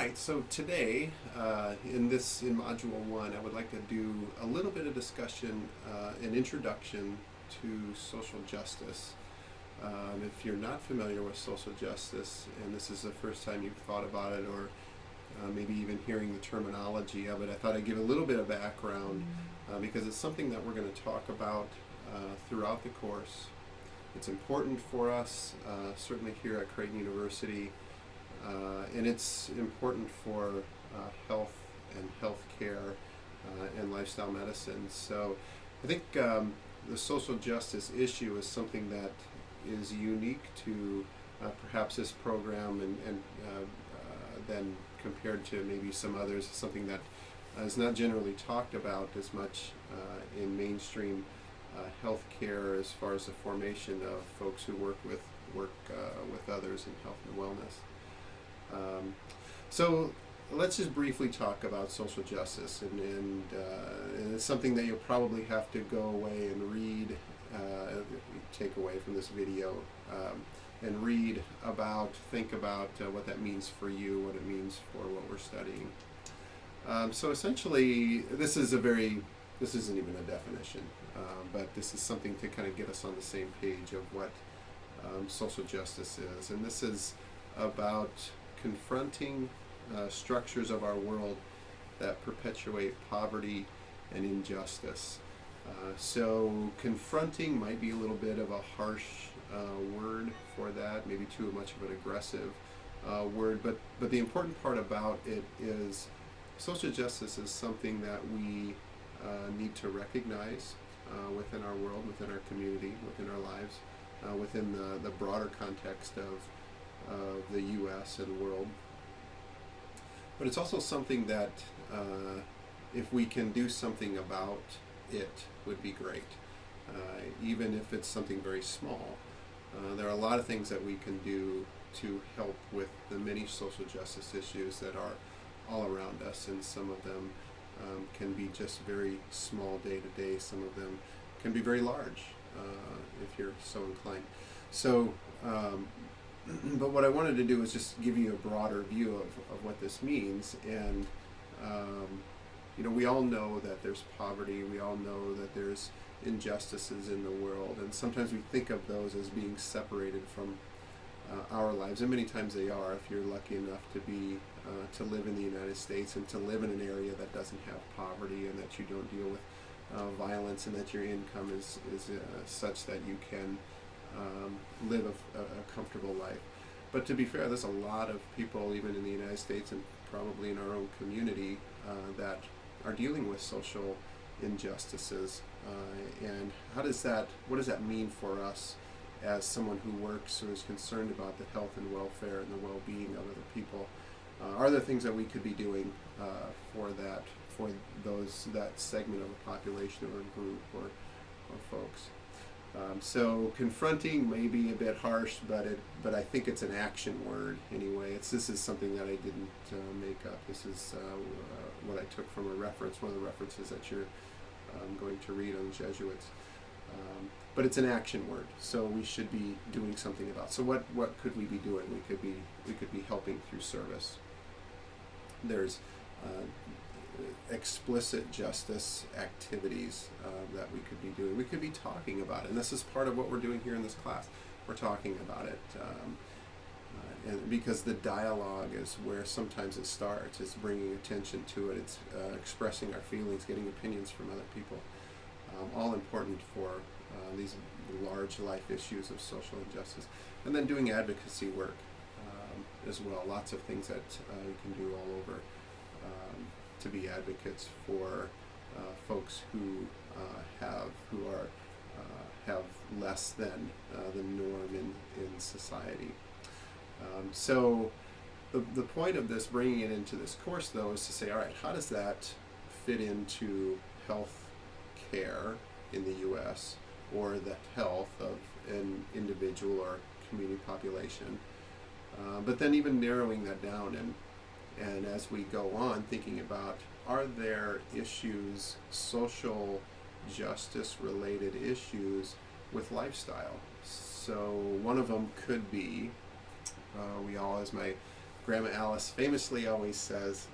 right, so today in module 1, I would like to do a little bit of discussion, an introduction to social justice. If you're not familiar with social justice and this is the first time you've thought about it, or maybe even hearing the terminology of it, I thought I'd give a little bit of background because it's something that we're going to talk about throughout the course. It's important for us, certainly here at Creighton University. And it's important for health and healthcare and lifestyle medicine. So I think the social justice issue is something that is unique to perhaps this program, and then compared to maybe some others, something that is not generally talked about as much in mainstream healthcare as far as the formation of folks who work with others in health and wellness. So let's just briefly talk about social justice, and it's something that you'll probably have to go away and read, take away from this video, and read about, think about what that means for you, what it means for what we're studying. So essentially, this isn't even a definition, but this is something to kind of get us on the same page of what social justice is, and this is about confronting structures of our world that perpetuate poverty and injustice. So confronting might be a little bit of a harsh word for that, maybe too much of an aggressive word, but the important part about it is social justice is something that we need to recognize within our world, within our community, within our lives, within the broader context of the U.S. and world. But it's also something that if we can do something about it would be great, even if it's something very small. There are a lot of things that we can do to help with the many social justice issues that are all around us, and some of them can be just very small day to day, some of them can be very large if you're so inclined. So but what I wanted to do is just give you a broader view of what this means. And we all know that there's poverty, we all know that there's injustices in the world, and sometimes we think of those as being separated from our lives, and many times they are. If you're lucky enough to live in the United States and to live in an area that doesn't have poverty, and that you don't deal with violence, and that your income is such that you can live a comfortable life. But to be fair, there's a lot of people, even in the United States and probably in our own community, that are dealing with social injustices. And what does that mean for us as someone who works or is concerned about the health and welfare and the well-being of other people? Are there things that we could be doing for that segment of a population or a group or folks? So confronting may be a bit harsh, but I think it's an action word anyway. This is something that I didn't make up. This is what I took from a reference, one of the references that you're going to read on the Jesuits. But it's an action word, so we should be doing something about. So what could we be doing? We could be helping through service. There's explicit justice activities that we could be doing. We could be talking about it, and this is part of what we're doing here in this class. We're talking about it, and because the dialogue is where sometimes it starts. It's bringing attention to it. It's expressing our feelings, getting opinions from other people. All important for these large life issues of social injustice, and then doing advocacy work as well. Lots of things that you can do all over to be advocates for folks who have less than the norm in society. So the point of this, bringing it into this course, though, is to say, all right, how does that fit into health care in the U.S. or the health of an individual or community population? But then even narrowing that down, and as we go on, thinking about, are there issues, social justice related issues with lifestyle? So one of them could be, we all, as my Grandma Alice famously always says,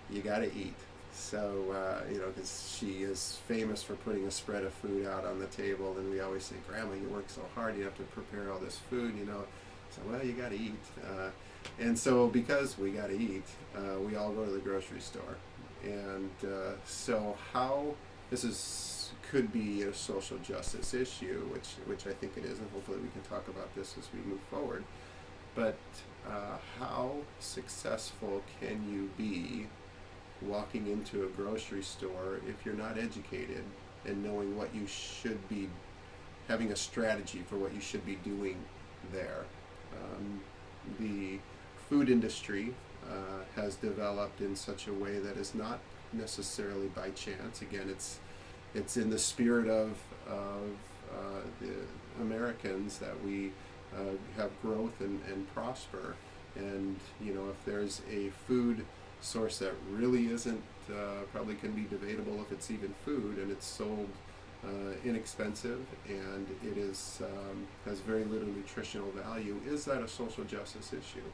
you gotta eat. So, because she is famous for putting a spread of food out on the table, and we always say, Grandma, you work so hard, you have to prepare all this food, So, well, you gotta eat. And so, because we gotta eat, we all go to the grocery store. And so, how could be a social justice issue, which I think it is, and hopefully we can talk about this as we move forward. But how successful can you be walking into a grocery store if you're not educated and knowing what you should be, having a strategy for what you should be doing there? The food industry has developed in such a way that is not necessarily by chance. Again, it's in the spirit of the Americans that we have growth and prosper. And if there's a food source that really isn't, probably can be debatable if it's even food, and it's sold inexpensive, and it is has very little nutritional value, is that a social justice issue?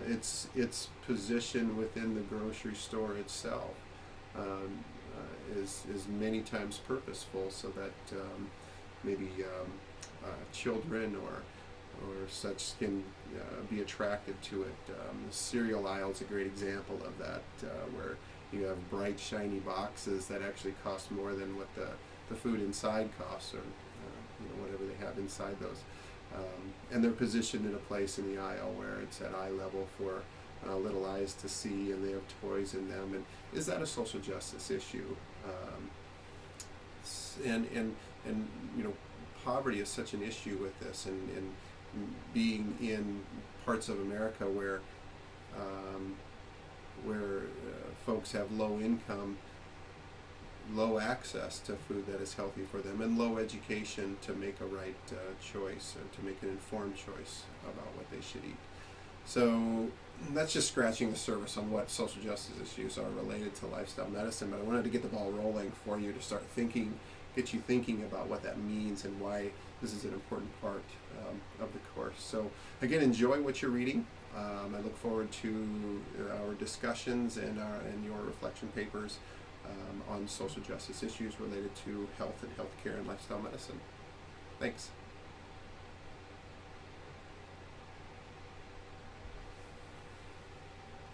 Its position within the grocery store itself is many times purposeful, so that maybe children or such can be attracted to it. The cereal aisle is a great example of that, where you have bright, shiny boxes that actually cost more than what the food inside costs, or whatever they have inside those. And they're positioned in a place in the aisle where it's at eye level for little eyes to see, and they have toys in them. And is that a social justice issue? And poverty is such an issue with this, and being in parts of America where folks have low income, low access to food that is healthy for them, and low education to make a right choice, or to make an informed choice about what they should eat. So that's just scratching the surface on what social justice issues are related to lifestyle medicine, but I wanted to get the ball rolling for you to start thinking, get you thinking about what that means and why this is an important part of the course. So again, enjoy what you're reading. I look forward to our discussions and your reflection papers on social justice issues related to health and healthcare and lifestyle medicine. Thanks.